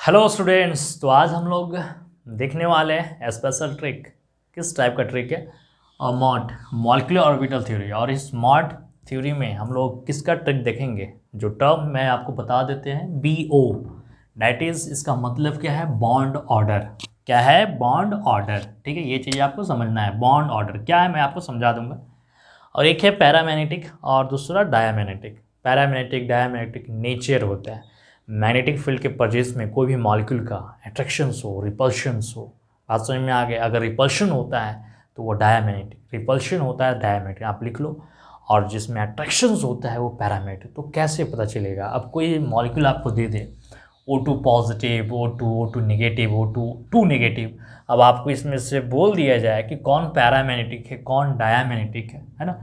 Hello students. तो आज हम लोग देखने वाले हैं स्पेशल ट्रिक। किस टाइप का ट्रिक है? और मॉलिक्यूलर ऑर्बिटल थ्योरी। और इस मॉड थ्योरी में हम लोग किसका ट्रिक देखेंगे? जो टर्म मैं आपको बता देते हैं, BO, डैट इज़, इसका मतलब क्या है? Bond order. क्या है? Bond order. ठीक है, ये चीज़ आपको समझना है। बॉन्ड ऑर्डर क्या है मैं आपको समझा दूंगा। और एक है पैरामैग्नेटिक और दूसरा डायमैग्नेटिक। पैरामैग्नेटिक डायमैग्नेटिक नेचर होता है। मैग्नेटिक फील्ड के परजेस में कोई भी मॉलिक्यूल का अट्रैक्शंस हो, रिपल्शंस हो। बात समझ में आ गया? अगर रिपल्शन होता है तो वो डायमैग्नेटिक, रिपल्शन होता है डायमैग्नेटिक, आप लिख लो। और जिसमें अट्रैक्शंस होता है वो पैरामैग्नेटिक। तो कैसे पता चलेगा? अब कोई मॉलिक्यूल आपको दे दे O2 positive, O2 negative, O2 negative. अब आपको इसमें से बोल दिया जाए कि कौन पैरामैग्नेटिक है, कौन डायमैग्नेटिक है ना।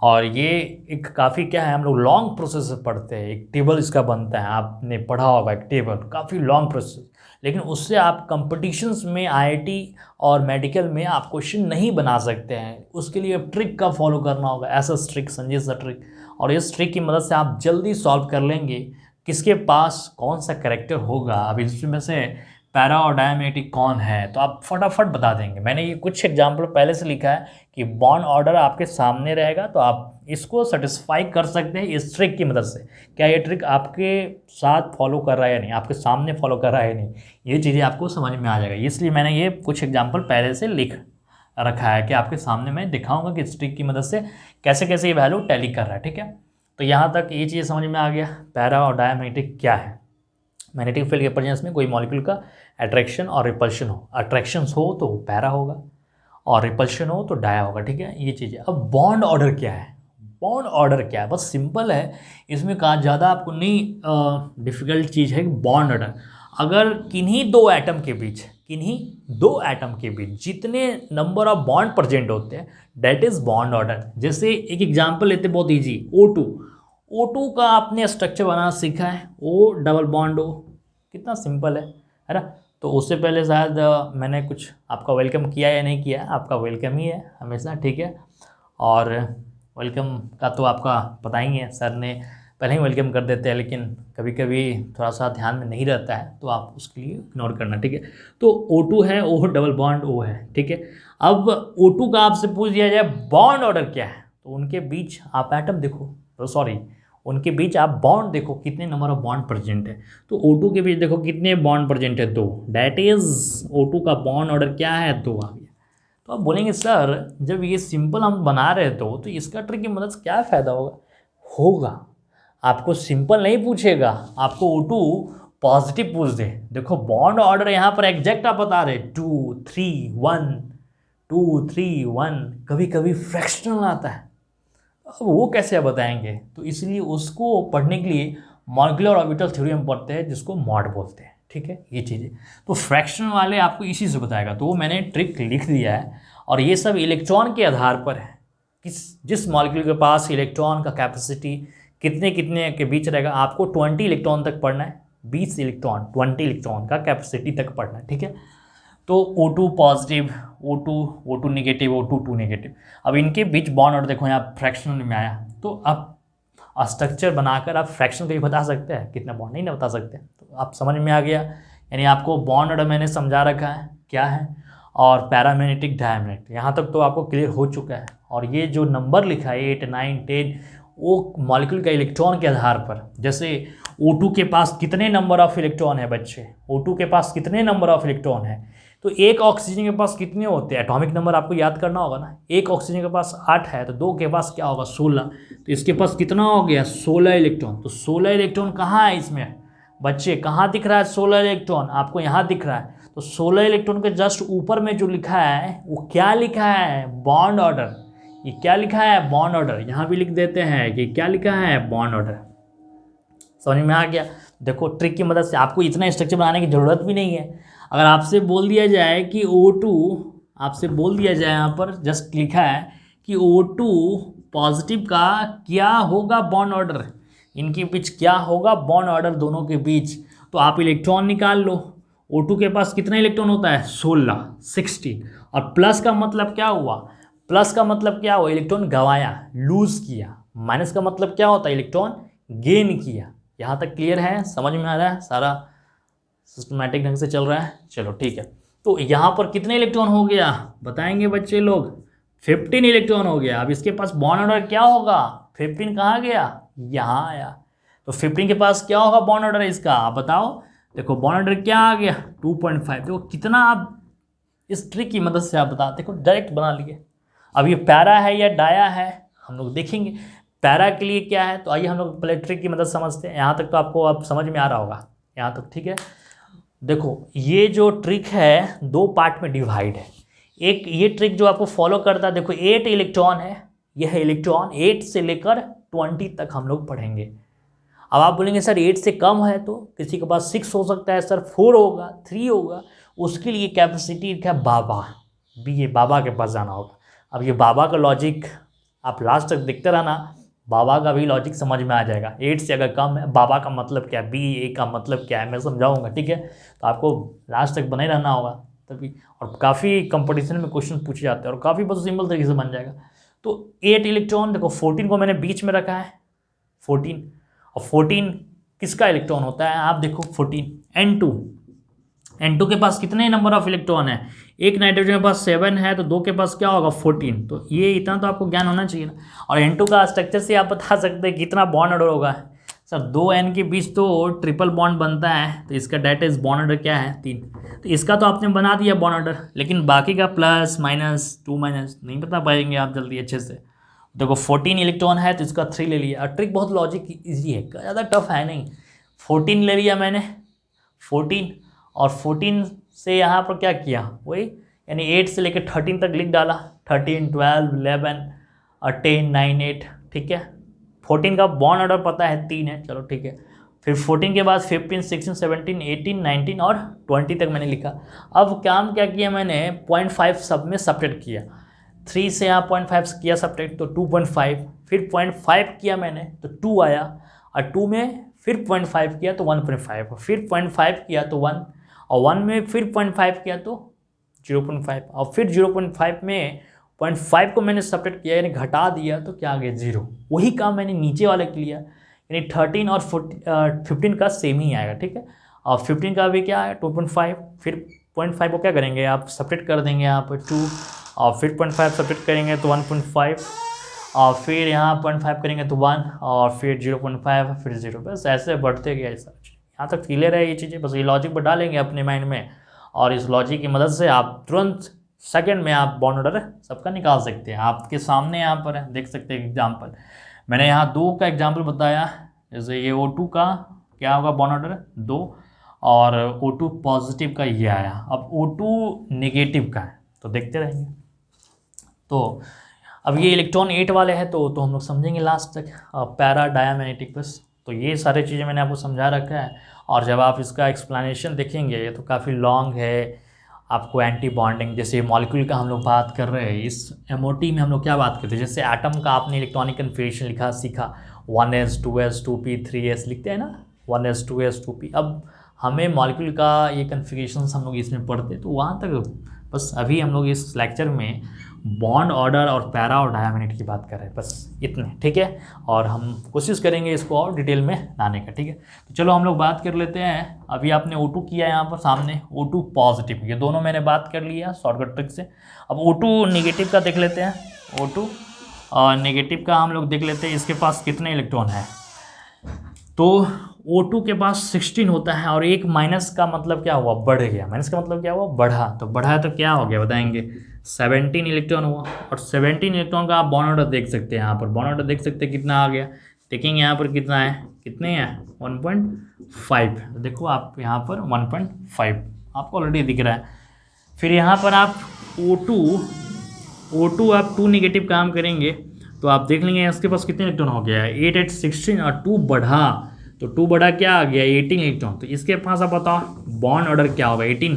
और ये एक काफ़ी क्या है, हम लोग लॉन्ग प्रोसेस से पढ़ते हैं। एक टेबल इसका बनता है, आपने पढ़ा होगा, एक टेबल, काफ़ी लॉन्ग प्रोसेस। लेकिन उससे आप कंपटीशंस में, IIT और मेडिकल में आप क्वेश्चन नहीं बना सकते हैं। उसके लिए ट्रिक का फॉलो करना होगा, ऐसा ट्रिक, संजय सा ट्रिक। और इस ट्रिक की मदद से आप जल्दी सॉल्व कर लेंगे किसके पास कौन सा करेक्टर होगा। अब इसमें से पैरा और डायमैग्नेटिक कौन है तो आप फटाफट बता देंगे। मैंने ये कुछ एग्जाम्पल पहले से लिखा है कि बॉन्ड ऑर्डर आपके सामने रहेगा, तो आप इसको सेटिस्फाई कर सकते हैं इस ट्रिक की मदद से। क्या ये ट्रिक आपके साथ फॉलो कर रहा है या नहीं, आपके सामने फॉलो कर रहा है या नहीं, ये चीज़ें आपको समझ में आ जाएगा। इसलिए मैंने ये कुछ एग्जाम्पल पहले से लिख रखा है कि आपके सामने मैं दिखाऊंगा कि इस ट्रिक की मदद से कैसे कैसे ये वैल्यू टैली कर रहा है। ठीक है, तो यहाँ तक ये चीज़ समझ में आ गया। पैरा और डायमैग्नेटिक क्या है? मैग्नेटिक फील्ड के प्रेजेंस में कोई मॉलिक्यूल का अट्रैक्शन और रिपल्शन हो। अट्रैक्शंस हो तो पैरा होगा और रिपल्शन हो तो डाया होगा। ठीक है, ये चीज़ है। अब बॉन्ड ऑर्डर क्या है? बॉन्ड ऑर्डर क्या है? बस सिंपल है, इसमें कहा ज़्यादा आपको नहीं डिफ़िकल्ट चीज़ है। बॉन्ड ऑर्डर, अगर किन्हीं दो एटम के बीच, किन्हीं दो एटम के बीच जितने नंबर ऑफ बॉन्ड प्रेजेंट होते हैं, दैट इज़ बॉन्ड ऑर्डर। जैसे एक एग्जांपल लेते हैं, बहुत इजी, O2 का आपने स्ट्रक्चर बनाना सीखा है, O डबल बॉन्ड O। कितना सिंपल है ना। तो उससे पहले शायद मैंने कुछ आपका वेलकम किया या नहीं किया। आपका वेलकम ही है हमेशा, ठीक है। और वेलकम का तो आपका पता ही है, सर ने पहले ही वेलकम कर देते हैं, लेकिन कभी कभी थोड़ा सा ध्यान में नहीं रहता है, तो आप उसके लिए इग्नोर करना, ठीक है। तो O2 है, O डबल बॉन्ड O है, ठीक है। अब O2 का आपसे पूछ दिया जाए बॉन्ड ऑर्डर क्या है, तो उनके बीच आप एटम देखो, तो सॉरी, उनके बीच आप बॉन्ड देखो, कितने नंबर ऑफ बॉन्ड प्रेजेंट है। तो O2 के बीच देखो कितने बॉन्ड प्रेजेंट है, 2। डैट इज O2 का बॉन्ड ऑर्डर क्या है, 2 आ गया। तो आप बोलेंगे सर जब ये सिंपल हम बना रहे तो इसका ट्रिक की मदद से क्या फ़ायदा होगा? आपको सिंपल नहीं पूछेगा, आपको O2 पॉजिटिव पूछ दे। देखो बॉन्ड ऑर्डर यहाँ पर एग्जैक्ट आप बता रहे 2 3 1, 2 3 1, कभी कभी फ्रैक्शनल आता है। अब वो कैसे आप बताएंगे? तो इसलिए उसको पढ़ने के लिए मॉलिक्यूलर ऑर्बिटल थ्योरी हम पढ़ते हैं, जिसको मॉड बोलते हैं, ठीक है, ये चीज़ें। तो फ्रैक्शन वाले आपको इसी से बताएगा, तो वो मैंने ट्रिक लिख दिया है। और ये सब इलेक्ट्रॉन के आधार पर है, जिस मॉलिक्यूल के पास इलेक्ट्रॉन का कैपेसिटी कितने कितने के बीच रहेगा। आपको 20 इलेक्ट्रॉन तक पढ़ना है, 20 इलेक्ट्रॉन, 20 इलेक्ट्रॉन का कैपेसिटी तक पढ़ना है, ठीक है। तो O2 positive, O2 negative, O2 negative. अब इनके बीच बॉन्ड ऑर्डर देखो, यहाँ फ्रैक्शनल में आया, तो आप स्ट्रक्चर बनाकर आप फ्रैक्शन को भी बता सकते हैं, कितना बॉन्ड नहीं ना बता सकते। तो आप समझ में आ गया, यानी आपको बॉन्ड ऑर्डर मैंने समझा रखा है क्या है, और पैरामैग्नेटिक डायमैग्नेटिक, यहाँ तक तो आपको क्लियर हो चुका है। और ये जो नंबर लिखा है 8 9 10, वो मॉलिक्यूल का इलेक्ट्रॉन के आधार पर, जैसे O2 के पास कितने नंबर ऑफ इलेक्ट्रॉन है बच्चे, O2 के पास कितने नंबर ऑफ इलेक्ट्रॉन है, तो एक ऑक्सीजन के पास कितने होते हैं, एटॉमिक नंबर आपको याद करना होगा ना। एक ऑक्सीजन के पास 8 है, तो 2 के पास क्या होगा, 16। तो इसके पास कितना हो गया, 16 इलेक्ट्रॉन। तो 16 इलेक्ट्रॉन कहाँ है इसमें बच्चे, कहाँ दिख रहा है 16 इलेक्ट्रॉन? आपको यहाँ दिख रहा है। तो 16 इलेक्ट्रॉन के जस्ट ऊपर में जो लिखा है वो क्या लिखा है, बॉन्ड ऑर्डर। ये क्या लिखा है, बॉन्ड ऑर्डर। यहाँ भी लिख देते हैं कि क्या लिखा है, बॉन्ड ऑर्डर। समझ में आ गया? देखो ट्रिक की मदद से आपको इतना स्ट्रक्चर बनाने की ज़रूरत भी नहीं है। अगर आपसे बोल दिया जाए कि O2, आपसे बोल दिया जाए, यहाँ पर जस्ट लिखा है कि O2 पॉजिटिव का क्या होगा बॉन्ड ऑर्डर, इनके बीच क्या होगा बॉन्ड ऑर्डर दोनों के बीच, तो आप इलेक्ट्रॉन निकाल लो। O2 के पास कितना इलेक्ट्रॉन होता है, 16। और प्लस का मतलब क्या हुआ, प्लस का मतलब क्या हुआ, इलेक्ट्रॉन गंवाया, लूज किया। माइनस का मतलब क्या होता है, इलेक्ट्रॉन गेन किया। यहाँ तक क्लियर है, समझ में आ रहा है सारा सिस्टमैटिक ढंग से चल रहा है, चलो ठीक है। तो यहाँ पर कितने इलेक्ट्रॉन हो गया बताएंगे बच्चे लोग, 15 इलेक्ट्रॉन हो गया। अब इसके पास बॉन्ड ऑर्डर क्या होगा, 15 कहाँ गया, यहाँ आया, तो 15 के पास क्या होगा बॉन्ड ऑर्डर इसका, आप बताओ। देखो बॉन्ड ऑर्डर क्या आ गया 2.5। देखो कितना आप इस ट्रिक की मदद से आप बता, देखो डायरेक्ट बना लिए। अब ये पैरा है या डाया है हम लोग देखेंगे। पैरा के लिए क्या है, तो आइए हम लोग पहले ट्रिक की मदद समझते हैं। यहाँ तक तो आपको अब समझ में आ रहा होगा यहाँ तक, ठीक है। देखो ये जो ट्रिक है 2 पार्ट में डिवाइड है। एक ये ट्रिक जो आपको फॉलो करता है, देखो 8 इलेक्ट्रॉन है, यह है इलेक्ट्रॉन 8 से लेकर 20 तक हम लोग पढ़ेंगे। अब आप बोलेंगे सर 8 से कम है, तो किसी के पास 6 हो सकता है सर, 4 होगा, 3 होगा, उसके लिए कैपेसिटी क्या बाबा भी, ये बाबा के पास जाना होगा। अब ये बाबा का लॉजिक आप लास्ट तक देखते रहना, बाबा का भी लॉजिक समझ में आ जाएगा। 8 से अगर कम है, बाबा का मतलब क्या है, बी ए का मतलब क्या है, मैं समझाऊंगा, ठीक है। तो आपको लास्ट तक बने रहना होगा तभी। और काफ़ी कंपटीशन में क्वेश्चन पूछे जाते हैं और काफ़ी बहुत सिंपल तरीके से बन जाएगा। तो 8 इलेक्ट्रॉन, देखो 14 को मैंने बीच में रखा है, 14, और 14 किसका इलेक्ट्रॉन होता है, आप देखो 14 N2। N2 के पास कितने नंबर ऑफ इलेक्ट्रॉन है, एक नाइट्रोजन के पास 7 है, तो 2 के पास क्या होगा 14। तो ये इतना तो आपको ज्ञान होना चाहिए ना। और N2 का स्ट्रक्चर से आप बता सकते हैं कितना बॉन्ड ऑर्डर होगा। सर 2 N के बीच तो ट्रिपल बॉन्ड बनता है, तो इसका डाटा इस बॉन्ड ऑर्डर क्या है 3। तो इसका तो आपने बना दिया बॉन्ड ऑर्डर, लेकिन बाकी का प्लस माइनस 2 माइनस नहीं बता पाएंगे आप जल्दी अच्छे से। देखो 14 इलेक्ट्रॉन है तो इसका 3 ले लिया। और ट्रिक बहुत लॉजिक ईजी है, ज़्यादा टफ है नहीं। 14 ले लिया मैंने 14, और 14 से यहाँ पर क्या किया वही, यानी 8 से लेकर 13 तक लिख डाला, 13 12 11 और 10 9 8, ठीक है। 14 का बॉन्ड ऑर्डर पता है 3 है, चलो ठीक है। फिर 14 के बाद 15 16 17 18 19 और 20 तक मैंने लिखा। अब काम क्या किया मैंने, 0.5 सब में सब्ट्रैक्ट किया। 3 से यहाँ 0.5 किया सब्ट्रैक्ट, तो 2.5, फिर 0.5 किया मैंने तो 2 आया, और 2 में फिर 0.5 किया तो 1.5, फिर 0.5 किया तो 1, और 1 में फिर 0.5 किया तो 0.5, और फिर 0.5 में 0.5 को मैंने सब्ट्रैक्ट किया यानी घटा दिया, तो क्या आ गया 0। वही काम मैंने नीचे वाले के लिया, यानी 13 और 15 का सेम ही आएगा, ठीक है। और 15 का भी क्या है 2.5, फिर 0.5 को क्या करेंगे आप सब्ट्रैक्ट कर देंगे यहाँ पर 2, और फिर 0.5 सब्ट्रैक्ट करेंगे तो 1.5, और फिर यहाँ 0.5 करेंगे तो 1, और फिर 0.5, फिर 0, बस ऐसे बढ़ते गया ऐसा। यहाँ तक क्लियर है ये चीज़ें, बस ये लॉजिक पर डालेंगे अपने माइंड में, और इस लॉजिक की मदद से आप तुरंत सेकंड में आप बॉन्ड ऑर्डर सबका निकाल सकते हैं। आपके सामने यहाँ पर देख सकते हैं एग्जाम्पल, मैंने यहाँ 2 का एग्जाम्पल बताया। जैसे ये O2 का क्या होगा बॉन्ड ऑर्डर 2, और O2 पॉजिटिव का ये आया। अब O2 नेगेटिव का है, तो देखते रहेंगे। तो अब ये इलेक्ट्रॉन 8 वाले हैं, तो हम लोग समझेंगे लास्ट तक। पैरा डायामैग्नेटिक बस, तो ये सारी चीज़ें मैंने आपको समझा रखा है। और जब आप इसका एक्सप्लेनेशन देखेंगे ये तो काफ़ी लॉन्ग है। आपको एंटी बॉन्डिंग, जैसे मॉलिक्यूल का हम लोग बात कर रहे हैं, इस MOT में हम लोग क्या बात करते हैं, जैसे एटम का आपने इलेक्ट्रॉनिक कन्फिग्रेशन लिखा सीखा, 1s 2s 2p 3s लिखते हैं ना, 1s 2s 2p। अब हमें मॉलिक्यूल का ये कन्फिग्रेशन हम लोग इसमें पढ़ते, तो वहाँ तक बस अभी हम लोग इस लेक्चर में बॉन्ड ऑर्डर और पैरा और डायमैग्नेट की बात कर रहे हैं, बस इतने, ठीक है। और हम कोशिश करेंगे इसको और डिटेल में लाने का, ठीक है। तो चलो हम लोग बात कर लेते हैं। अभी आपने O2 किया यहाँ पर सामने, O2 पॉजिटिव, ये दोनों मैंने बात कर लिया शॉर्टकट ट्रिक से। अब O2 नेगेटिव का देख लेते हैं। O2 और नेगेटिव का हम लोग देख लेते हैं, इसके पास कितने इलेक्ट्रॉन है। तो O2 के पास 16 होता है, और एक माइनस का मतलब क्या हुआ, बढ़ गया। माइनस का मतलब क्या हुआ, बढ़ा। तो बढ़ा तो क्या हो गया बताएंगे, 17 इलेक्ट्रॉन हुआ। और 17 इलेक्ट्रॉन का आप बॉन्ड ऑर्डर देख सकते हैं, यहाँ पर बॉन्ड ऑर्डर देख सकते हैं कितना आ गया। देखेंगे यहाँ पर कितना है, कितने हैं 1.5। देखो आप यहाँ पर 1.5 आपको ऑलरेडी दिख रहा है। फिर यहाँ पर आप O2 आप 2 नेगेटिव काम करेंगे तो आप देख लेंगे इसके पास कितने इलेक्ट्रॉन हो गया है, 8 8 16, और 2 बढ़ा, तो 2 बढ़ा क्या आ गया 18 इलेक्ट्रॉन। तो इसके पास आप बताओ बॉन्ड ऑर्डर क्या होगा 18।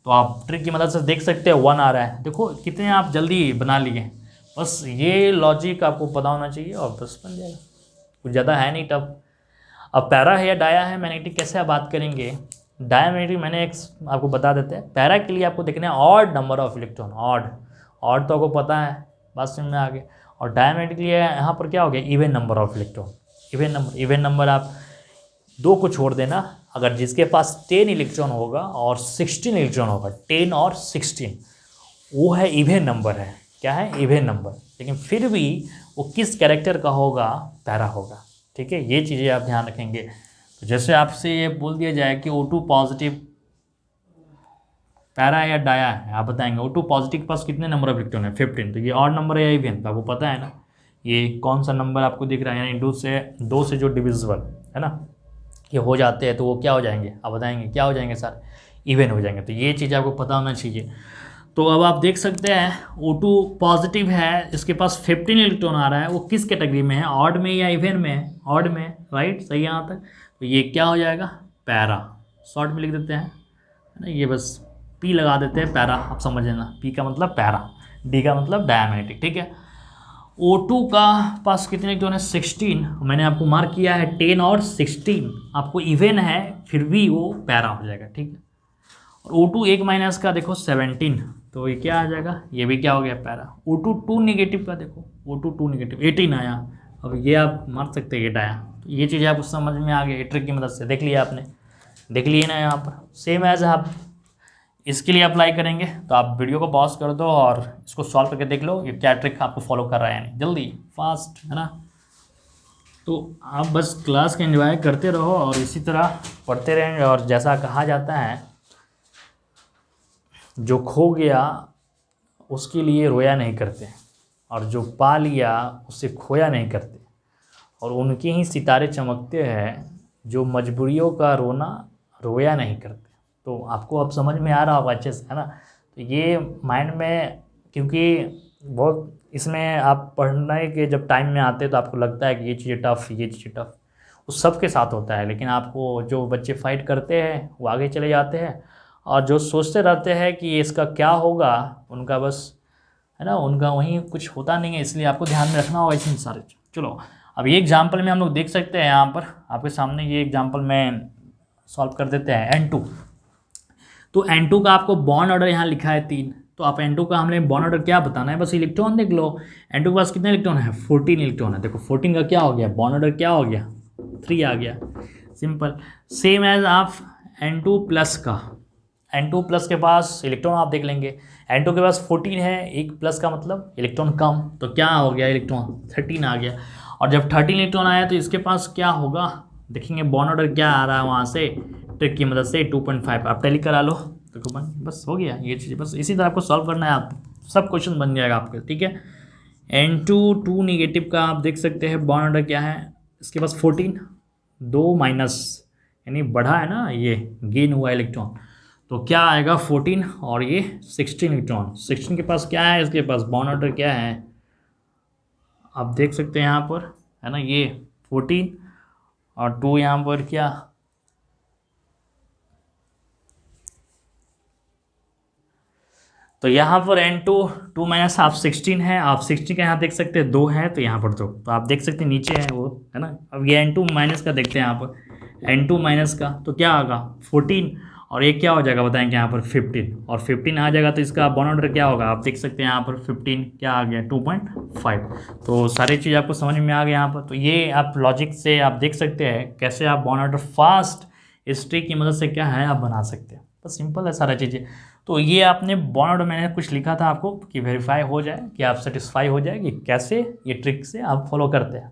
तो आप ट्रिक की मदद से देख सकते हैं 1 आ रहा है। देखो कितने आप जल्दी बना लिए, बस ये लॉजिक आपको पता होना चाहिए और बस बन जाएगा, कुछ ज़्यादा है नहीं टफ। अब पैरा है या डाया है मैग्नेटिक, कैसे आप बात करेंगे। डायमैग्नेटिक मैंने एक आपको बता देते हैं। पैरा के लिए आपको देखना है odd number of electron, odd तो आपको पता है, बात समझ में आ गई। और डायमैग्नेटिक के लिए यहाँ पर क्या हो गया, even number of electron. Even number आप दो को छोड़ देना, अगर जिसके पास 10 इलेक्ट्रॉन होगा और 16 इलेक्ट्रॉन होगा, 10 और 16, वो है इवन नंबर है। क्या है? Even number. लेकिन फिर भी वो किस कैरेक्टर का होगा? पैरा होगा। ठीक है, ये चीज़ें आप ध्यान रखेंगे। तो जैसे आपसे ये बोल दिया जाए कि O2 पॉजिटिव पैरा है या डाया है, आप बताएंगे। O2 पॉजिटिव के पास कितने नंबर ऑफ इलेक्ट्रॉन है? 15। तो ये ऑड नंबर है या इवन? तो आपको पता है ना ये कौन सा नंबर आपको दिख रहा है, यानी दो से जो डिविजिबल है ना ये हो जाते हैं, तो वो क्या हो जाएंगे? आप बताएंगे क्या हो जाएंगे सर? इवन हो जाएंगे। तो ये चीज़ आपको पता होना चाहिए। तो अब आप देख सकते हैं O2 पॉजिटिव है, इसके पास 15 इलेक्ट्रॉन आ रहा है, वो किस कैटेगरी में है? ऑड में या इवन में है? ऑड में, राइट, सही है यहाँ तक। तो ये क्या हो जाएगा? पैरा। शॉर्ट में लिख देते हैं, है ना, ये बस P लगा देते हैं, पैरा। आप समझ लेना, P का मतलब पैरा, D का मतलब डायमैग्नेटिक। ठीक है, O2 का पास कितने इलेक्ट्रॉन है? 16। मैंने आपको मार्क किया है 10 और 16, आपको इवन है फिर भी वो पैरा हो जाएगा। ठीक है, और O2 एक माइनस का देखो 17, तो ये क्या आ जाएगा? ये भी क्या हो गया? पैरा। O2 2 नेगेटिव का देखो, O2 2 नेगेटिव 18 आया। अब ये आप मार सकते हैं ये डाया। तो ये चीज़ें आपको समझ में आ गई ट्रिक की मदद से। देख लिया आपने, देख लिए ना यहाँ पर। सेम एज आप इसके लिए अप्लाई करेंगे तो आप वीडियो को पॉज कर दो और इसको सॉल्व करके देख लो ये क्या ट्रिक आपको फॉलो कर रहा है, यानी जल्दी फास्ट, है ना। तो आप बस क्लास का एंजॉय करते रहो और इसी तरह पढ़ते रहेंगे। और जैसा कहा जाता है, जो खो गया उसके लिए रोया नहीं करते, और जो पा लिया उससे खोया नहीं करते, और उनके ही सितारे चमकते हैं जो मजबूरियों का रोना रोया नहीं करते। तो आपको अब समझ में आ रहा होगा अच्छे से, है ना। तो ये माइंड में, क्योंकि बहुत इसमें आप पढ़ने के जब टाइम में आते हैं तो आपको लगता है कि ये चीज़ें टफ, ये चीज़ें टफ, वो सबके साथ होता है। लेकिन आपको जो बच्चे फाइट करते हैं वो आगे चले जाते हैं, और जो सोचते रहते हैं कि इसका क्या होगा, उनका बस, है ना, उनका वहीं कुछ होता नहीं है। इसलिए आपको ध्यान में रखना होगा इसमें सारे। चलो, अब ये एग्जाम्पल में हम लोग देख सकते हैं, यहाँ पर आपके सामने ये एग्जाम्पल में सॉल्व कर देते हैं। N2, तो N2 का आपको बॉन्ड ऑर्डर यहाँ लिखा है 3। तो आप N2 का हमने बॉन्ड ऑर्डर क्या बताना है? बस इलेक्ट्रॉन देख लो। N2 के पास कितने इलेक्ट्रॉन है? 14 इलेक्ट्रॉन है। देखो 14 का क्या हो गया? बॉन्ड ऑर्डर क्या हो गया? 3 आ गया। सिंपल। सेम एज आप N2 प्लस का, N2 प्लस के पास इलेक्ट्रॉन आप देख लेंगे। N2 के पास 14 है, एक प्लस का मतलब इलेक्ट्रॉन कम, तो क्या हो गया? इलेक्ट्रॉन 13 आ गया। और जब 13 इलेक्ट्रॉन आया तो इसके पास क्या होगा? देखेंगे बॉन्ड ऑर्डर क्या आ रहा है वहाँ से, ट्रिक की मदद से 2.5 आप टैली करा लो तो बस हो गया ये चीज़। बस इसी तरह आपको सॉल्व करना है, आप सब क्वेश्चन बन जाएगा आपके। ठीक है, N2 2 नेगेटिव का आप देख सकते हैं बॉन्ड ऑर्डर क्या है, इसके पास 14, 2 माइनस, यानी बढ़ा है ना, ये गेन हुआ इलेक्ट्रॉन, तो क्या आएगा? 14, और ये 16 इलेक्ट्रॉन। 16 के पास क्या है? इसके पास बॉन्ड ऑर्डर क्या है, आप देख सकते हैं यहाँ पर, है ना, ये 14 और 2 यहाँ पर क्या, तो यहाँ पर N2 2 माइनस आप 16 है, आप 16 का यहाँ देख सकते हैं 2 है, तो यहाँ पर 2, तो आप देख सकते हैं नीचे है वो, है ना। अब ये N2 माइनस का देखते हैं यहाँ पर, N2 माइनस का तो क्या होगा? 14, और ये क्या हो जाएगा बताएंगे यहाँ पर? 15, और 15 आ जाएगा तो इसका बॉन्ड ऑर्डर क्या होगा? आप देख सकते हैं यहाँ पर 15 क्या आ गया? 2.5। तो सारी चीज़ आपको समझ में आ गया यहाँ पर। तो ये आप लॉजिक से आप देख सकते हैं कैसे आप बॉन्ड ऑर्डर फास्ट इस ट्रिक की मदद से क्या है आप बना सकते हैं। बस सिंपल है सारा चीज़ें। तो ये आपने बॉन्ड ऑर्डर मैंने कुछ लिखा था आपको कि वेरीफाई हो जाए, कि आप सेटिस्फाई हो जाए कि कैसे ये ट्रिक से आप फॉलो करते हैं।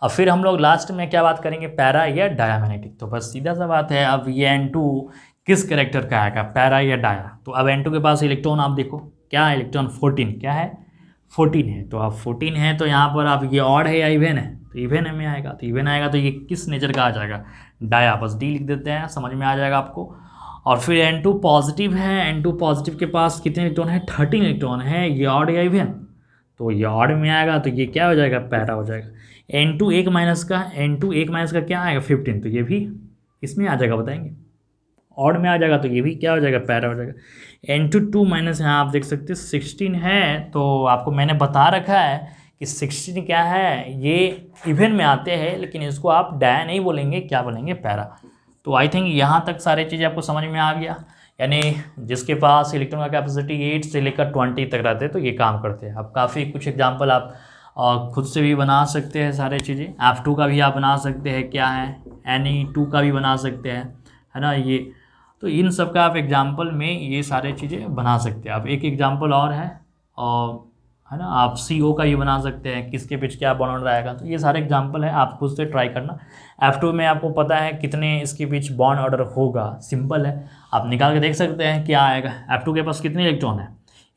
अब फिर हम लोग लास्ट में क्या बात करेंगे? पैरा या डायमैग्नेटिक। तो बस सीधा सा बात है, अब ये N2 किस कैरेक्टर का आएगा, पैरा या डाया? तो अब N2 के पास इलेक्ट्रॉन आप देखो क्या है, इलेक्ट्रॉन 14, क्या है? 14 है। तो अब 14 है तो यहाँ पर आप ये ऑड है या इवन है? तो इवन में आएगा, तो इवन आएगा तो ये किस नेचर का आ जाएगा? डाया। बस डी लिख देते हैं, समझ में आ जाएगा आपको। और फिर N2 पॉजिटिव है, N2 पॉजिटिव के पास कितने इलेक्ट्रॉन है? 13 इलेक्ट्रॉन है। ये ऑड या इवन? तो ये ऑड में आएगा तो ये क्या हो जाएगा? पैरा हो जाएगा। N2 एक माइनस का, N2 एक माइनस का क्या आएगा? 15, तो ये भी इसमें आ जाएगा, बताएंगे ऑड में आ जाएगा तो ये भी क्या हो जाएगा? पैरा हो जाएगा। N2 2 माइनस यहाँ आप देख सकते हैं 16 है, तो आपको मैंने बता रखा है कि 16 क्या है, ये इवन में आते हैं, लेकिन इसको आप डाया नहीं बोलेंगे, क्या बोलेंगे? पैरा। तो आई थिंक यहाँ तक सारी चीज़ें आपको समझ में आ गया। यानी जिसके पास इलेक्ट्रॉन का कैपेसिटी 8 से लेकर 20 तक रहते हैं तो ये काम करते हैं। अब काफ़ी कुछ एग्जांपल आप खुद से भी बना सकते हैं सारे चीज़ें। F2 का भी आप बना सकते हैं, क्या है Ne2 का भी बना सकते हैं, है ना। ये तो इन सब का आप एग्जाम्पल में ये सारे चीज़ें बना सकते हैं। अब एक एग्जाम्पल और है, और है ना, आप CO का भी बना सकते हैं, किसके बीच क्या बॉन्ड रहेगा। तो ये सारे एग्जाम्पल है, आप खुद से ट्राई करना। F2 में आपको पता है कितने इसके बीच बॉन्ड ऑर्डर होगा, सिंपल है, आप निकाल के देख सकते हैं क्या आएगा। F2 के पास कितने इलेक्ट्रॉन है,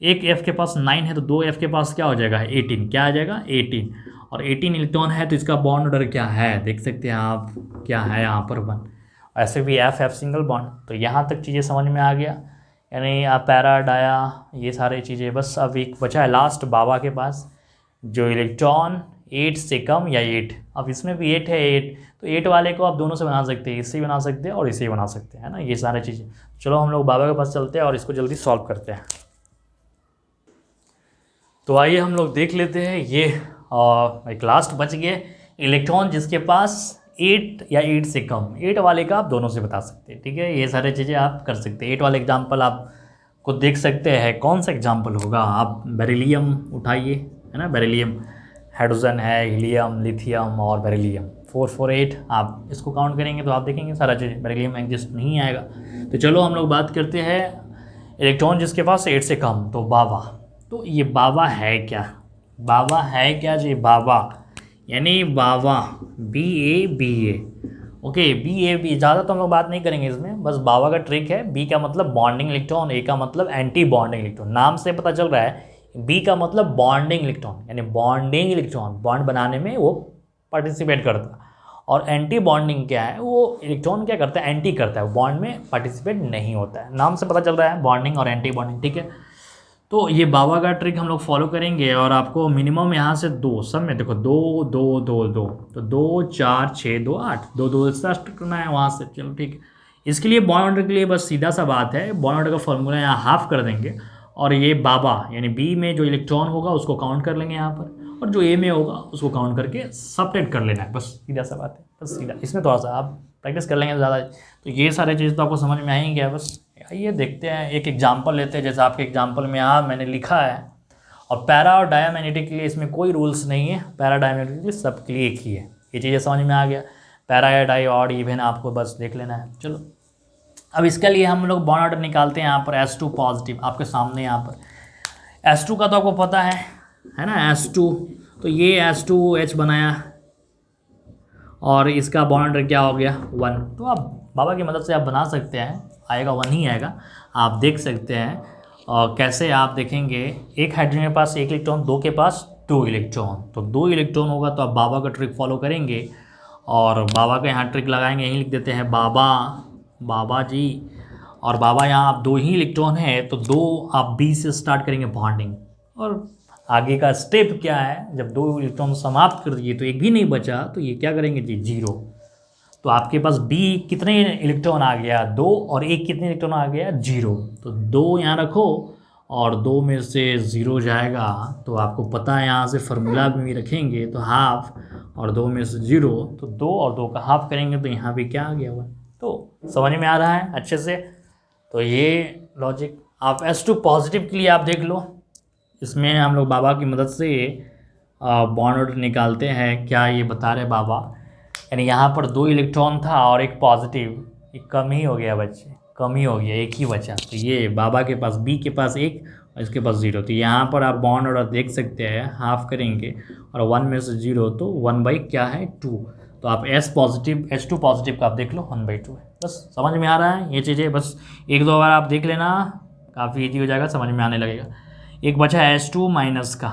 एक F के पास 9 है, तो 2 F के पास क्या हो जाएगा 18, क्या आ जाएगा 18, और 18 इलेक्ट्रॉन है तो इसका बॉन्ड ऑर्डर क्या है देख सकते हैं आप, क्या है यहाँ पर 1। ऐसे भी F सिंगल बॉन्ड। तो यहाँ तक चीज़ें समझ में आ गया, यानी पैरा डाया ये सारी चीज़ें। बस अब एक बचा है लास्ट बाबा के पास, जो इलेक्ट्रॉन 8 से कम या 8, अब इसमें भी 8 है 8, तो 8 वाले को आप दोनों से बना सकते हैं, इससे ही बना सकते हैं और इससे ही बना सकते हैं, है ना, ये सारी चीज़ें। चलो हम लोग बाबा के पास चलते हैं और इसको जल्दी सॉल्व करते हैं। तो आइए हम लोग देख लेते हैं ये एक लास्ट बच गए इलेक्ट्रॉन जिसके पास 8 या 8 से कम, 8 वाले का आप दोनों से बता सकते हैं, ठीक है। ये सारी चीज़ें आप कर सकते हैं। 8 वाले एग्जाम्पल आप को देख सकते हैं, कौन सा एग्जाम्पल होगा। आप बेरिलियम उठाइए, है ना, बेरिलियम, हाइड्रोजन है, हीलियम, लिथियम और बेरिलियम 448, आप इसको काउंट करेंगे तो आप देखेंगे सारा चीज़ बेरिलियम एग्जिस्ट नहीं आएगा। तो चलो हम लोग बात करते हैं इलेक्ट्रॉन जिसके पास 8 से कम, तो बाबा। तो ये बाबा है क्या, बाबा है क्या जी, बाबा यानी बाबा BA ओके, BA ज़्यादा तो हम लोग बात नहीं करेंगे इसमें, बस बाबा का ट्रिक है। B का मतलब बॉन्डिंग इलेक्ट्रॉन, A का मतलब एंटी बॉन्डिंग इलेक्ट्रॉन। नाम से पता चल रहा है B का मतलब बॉन्डिंग इलेक्ट्रॉन, यानी बॉन्डिंग इलेक्ट्रॉन बॉन्ड बनाने में वो पार्टिसिपेट करता है। और एंटी बॉन्डिंग क्या है, वो इलेक्ट्रॉन क्या करता है, एंटी करता है, बॉन्ड में पार्टिसिपेट नहीं होता है। नाम से पता चल रहा है बॉन्डिंग और एंटी बॉन्डिंग, ठीक है। तो ये बाबा का ट्रिक हम लोग फॉलो करेंगे, और आपको मिनिमम यहाँ से 2 सब में देखो 2 2 2 2, तो 2 4 6 2 8, 2 2 स्टार्ट करना है वहाँ से, चलो ठीक है। इसके लिए बॉन्ड ऑर्डर के लिए बस सीधा सा बात है, बॉन्ड ऑर्डर का फॉर्मूला यहाँ हाफ कर देंगे, और ये बाबा यानी B में जो इलेक्ट्रॉन होगा उसको काउंट कर लेंगे यहाँ पर, और जो A में होगा उसको काउंट करके सब्ट्रैक्ट कर लेना है, बस सीधा सा बात है, बस सीधा। इसमें थोड़ा सा आप प्रैक्टिस कर लेंगे ज़्यादा, तो ये सारे चीज़ तो आपको समझ में आएंगे है। बस आइए देखते हैं, एक एग्जाम्पल लेते हैं। जैसे आपके एग्जाम्पल में यहाँ मैंने लिखा है, और पैरा और डायमैग्नेटिक के लिए इसमें कोई रूल्स नहीं है, पैरा डायमैग्नेटिक के लिए सबके लिए एक ही है। ये चीज़ें समझ में आ गया, पैरा या डाई ऑड इवन आपको बस देख लेना है। चलो अब इसके लिए हम लोग बॉन्ड ऑर्डर निकालते हैं। यहाँ पर S2 पॉजिटिव आपके सामने, यहाँ पर S2 का तो आपको पता है ना, S2, तो ये S2H बनाया, और इसका बॉन्ड ऑर्डर क्या हो गया 1। तो आप बाबा की मदद से आप बना सकते हैं, आएगा 1 ही आएगा, आप देख सकते हैं। और कैसे आप देखेंगे, एक हाइड्रोजन के पास 1 इलेक्ट्रॉन, 2 के पास 2 इलेक्ट्रॉन, तो 2 इलेक्ट्रॉन होगा तो आप बाबा का ट्रिक फॉलो करेंगे, और बाबा का यहाँ ट्रिक लगाएंगे, यहीं लिख देते हैं बाबा, बाबा जी, और बाबा यहाँ आप 2 ही इलेक्ट्रॉन है तो 2 आप B से स्टार्ट करेंगे बॉन्डिंग, और आगे का स्टेप क्या है, जब 2 इलेक्ट्रॉन समाप्त कर दिए तो एक भी नहीं बचा, तो ये क्या करेंगे जी 0। तो आपके पास B कितने इलेक्ट्रॉन आ गया 2, और एक कितने इलेक्ट्रॉन आ गया 0, तो 2 यहाँ रखो, और 2 में से 0 जाएगा, तो आपको पता है यहाँ से फार्मूला भी रखेंगे, तो हाफ, और 2 में से 0, तो 2 और 2 का हाफ करेंगे, तो यहाँ भी क्या आ गया हुआ। तो समझ में आ रहा है अच्छे से। तो ये लॉजिक आप S2 पॉजिटिव के लिए आप देख लो, इसमें हम लोग बाबा की मदद से बॉन्ड ऑर्डर निकालते हैं। क्या ये बता रहे बाबा, यानी यहाँ पर 2 इलेक्ट्रॉन था और एक पॉजिटिव, एक कम ही हो गया बच्चे, कम ही हो गया, एक ही बचा। तो ये बाबा के पास B के पास 1 और इसके पास 0, तो यहाँ पर आप बॉन्ड ऑर्डर देख सकते हैं, हाफ करेंगे, और 1 में से 0, तो 1 बाई क्या है 2, तो आप S2 पॉजिटिव का आप देख लो 1/2 है। बस समझ में आ रहा है ये चीज़ें, बस 1-2 बार आप देख लेना, काफ़ी ईजी हो जाएगा, समझ में आने लगेगा। एक बचा है S2 माइनस का,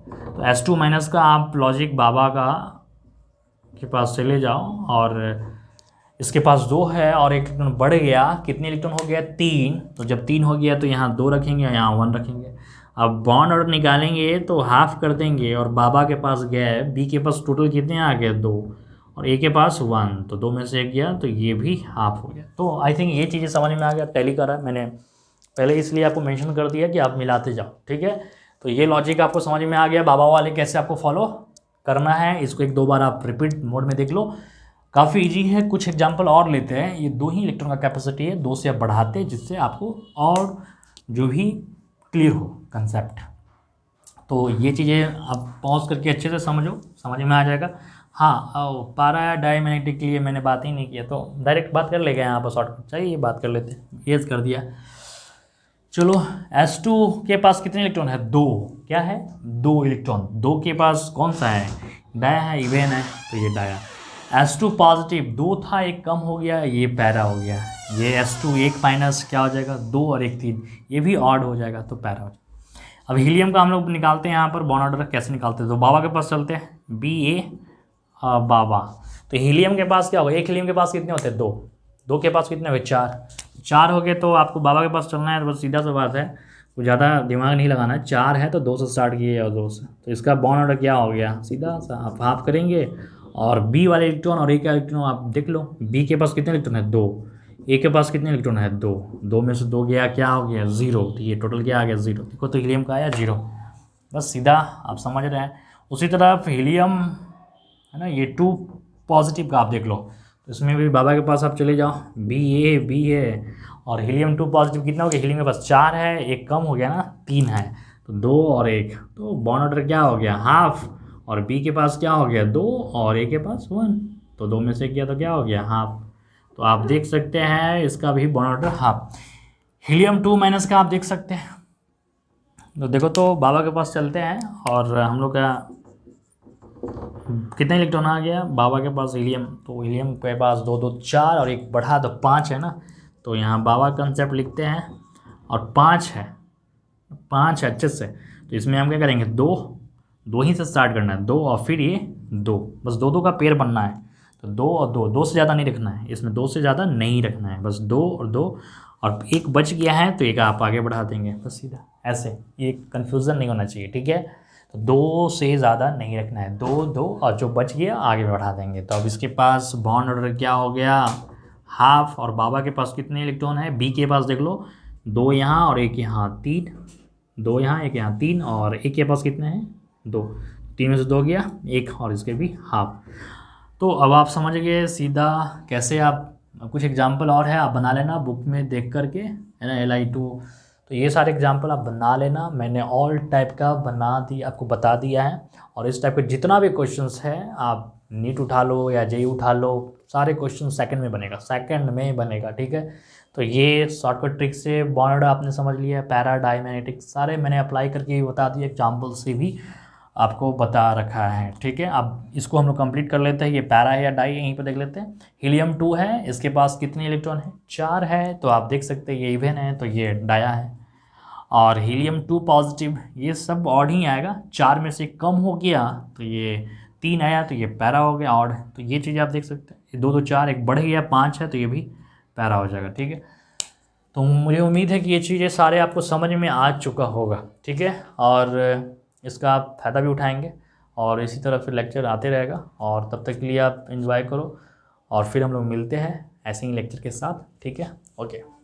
तो S2 माइनस का आप लॉजिक बाबा का के पास चले जाओ, और इसके पास 2 है और एक इलेक्ट्रॉन बढ़ गया, कितने इलेक्ट्रॉन हो गया 3, तो जब 3 हो गया तो यहाँ 2 रखेंगे और यहाँ 1 रखेंगे। अब बॉन्ड ऑर्डर निकालेंगे तो हाफ कर देंगे, और बाबा के पास गया है, B के पास टोटल कितने आ गए 2, और A के पास 1, तो 2 में से 1 गया, तो ये भी हाफ हो गया। तो आई थिंक ये चीज़ें समझ में आ गया, टैली करा मैंने पहले इसलिए आपको मेंशन कर दिया कि आप मिलाते जाओ, ठीक है। तो ये लॉजिक आपको समझ में आ गया, बाबा वाले कैसे आपको फॉलो करना है, इसको 1-2 बार आप रिपीट मोड में देख लो, काफ़ी इजी है। कुछ एग्जांपल और लेते हैं, ये 2 ही इलेक्ट्रॉन का कैपेसिटी है, 2 से आप बढ़ाते हैं जिससे आपको और जो भी क्लियर हो कंसेप्ट। तो ये चीज़ें आप पॉज करके अच्छे से समझो, समझ में आ जाएगा। हाँ, पारा डायमैग्नेटिक के लिए मैंने बात ही नहीं किया, तो डायरेक्ट बात कर लेगा यहाँ पर शॉर्टकट, चाहिए ये बात कर लेते हैं, ये कर दिया। चलो, S2 के पास कितने इलेक्ट्रॉन है? 2। क्या है? 2 इलेक्ट्रॉन। 2 के पास कौन सा है? डाया है, इवेन है, तो ये डाया। S2 पॉजिटिव, 2 था, 1 कम हो गया, ये पैरा हो गया। ये S2 1 माइनस क्या हो जाएगा? 2 और 1 3, ये भी ऑड हो जाएगा, तो पैरा हो जाएगा। अब हीलियम का हम लोग निकालते हैं यहाँ पर बॉन्ड ऑर्डर कैसे निकालते हैं, तो बाबा के पास चलते हैं, BA बाबा। तो हीलियम के पास क्या होगा? एक हीलियम के पास कितने होते हैं? 2। 2 के पास कितने हुए? 4 हो गए, तो आपको बाबा के पास चलना है, तो बस सीधा सा बात है, कुछ ज़्यादा दिमाग नहीं लगाना है। 4 है तो 2 से स्टार्ट किए और 2 से, तो इसका बॉन्ड ऑर्डर क्या हो गया? सीधा सा आप हाफ करेंगे और बी वाले इलेक्ट्रॉन और ए का इलेक्ट्रॉन आप देख लो, बी के पास कितने इलेक्ट्रॉन है? 2। ए के पास कितने इलेक्ट्रॉन है? 2। 2 में से 2 गया, क्या हो गया? 0। तो ये टोटल क्या आ गया? 0। देखो, तो हीलियम का आया 0, बस सीधा आप समझ रहे हैं। उसी तरह हीलियम है ना, ये 2 पॉजिटिव का आप देख लो, तो इसमें भी बाबा के पास आप चले जाओ, बी है, और हीलियम 2 पॉजिटिव कितना हो गया? हीलियम के पास 4 है, 1 कम हो गया ना, 3 है, तो 2 और 1, तो बॉन्ड ऑर्डर क्या हो गया? हाफ। और बी के पास क्या हो गया? 2 और ए के पास 1, तो 2 में से किया तो क्या हो गया? हाफ। तो आप देख सकते हैं इसका भी bond order half. Helium 2 minus का आप देख सकते हैं, तो देखो, तो बाबा के पास चलते हैं और हम लोग का कितने इलेक्ट्रॉन आ गया बाबा के पास? हीलियम, तो हीलियम के पास 2 2 4 और 1 बढ़ा तो 5 है ना, तो यहाँ बाबा कंसेप्ट लिखते हैं और 5 है, 5 है अच्छे से, तो इसमें हम क्या करेंगे? 2 ही से स्टार्ट करना है, 2 और फिर ये 2, बस 2 2 का पेयर बनना है, तो 2 और 2, 2 से ज़्यादा नहीं रखना है इसमें, 2 से ज़्यादा नहीं रखना है, बस 2 और 2, और 1 बच गया है तो 1 आप आगे बढ़ा देंगे, बस सीधा ऐसे, ये कन्फ्यूज़न नहीं होना चाहिए, ठीक है। तो 2 से ज़्यादा नहीं रखना है, 2 2 और जो बच गया आगे बढ़ा देंगे। तो अब इसके पास बॉन्ड ऑर्डर क्या हो गया? हाफ। और बाबा के पास कितने इलेक्ट्रॉन है? बी के पास देख लो, 2 यहाँ और 1 यहाँ, 3, 2 यहाँ 1 यहाँ, 3, और एक के पास कितने हैं? 2। 3 में से 2 गया, 1, और इसके भी हाफ। तो अब आप समझ गए सीधा कैसे। आप कुछ एग्जाम्पल और है, आप बना लेना बुक में देख करके, है ना, Li2, तो ये सारे एग्जाम्पल आप बना लेना। मैंने ऑल टाइप का बना दी, आपको बता दिया है, और इस टाइप के जितना भी क्वेश्चंस है, आप नीट उठा लो या जेई उठा लो, सारे क्वेश्चन सेकंड में बनेगा, सेकंड में बनेगा, ठीक है। तो ये शॉर्टकट ट्रिक से बॉन्ड आपने समझ लिया, पैरा डायमैग्नेटिक सारे मैंने अप्लाई करके भी बता दिया, एग्जाम्पल से भी आपको बता रखा है, ठीक है। अब इसको हम लोग कंप्लीट कर लेते हैं, ये पैरा है या डाई है, यहीं पर देख लेते हैं। हीलियम 2 है, इसके पास कितने इलेक्ट्रॉन है? 4 है, तो आप देख सकते हैं ये इवन है, तो ये डाया है। और हीलियम 2 पॉजिटिव, ये सब ऑड ही आएगा, 4 में से कम हो गया तो ये 3 आया, तो ये पैरा हो गया, ऑड। तो ये चीज़ आप देख सकते हैं, ये 2 2 4, 1 बढ़ गया, 5 है, तो ये भी पैरा हो जाएगा, ठीक है। तो मुझे उम्मीद है कि ये चीज़ें सारे आपको समझ में आ चुका होगा, ठीक है, और इसका आप फ़ायदा भी उठाएंगे, और इसी तरह फिर लेक्चर आते रहेगा, और तब तक के लिए आप एंजॉय करो, और फिर हम लोग मिलते हैं ऐसे ही लेक्चर के साथ, ठीक है, ओके।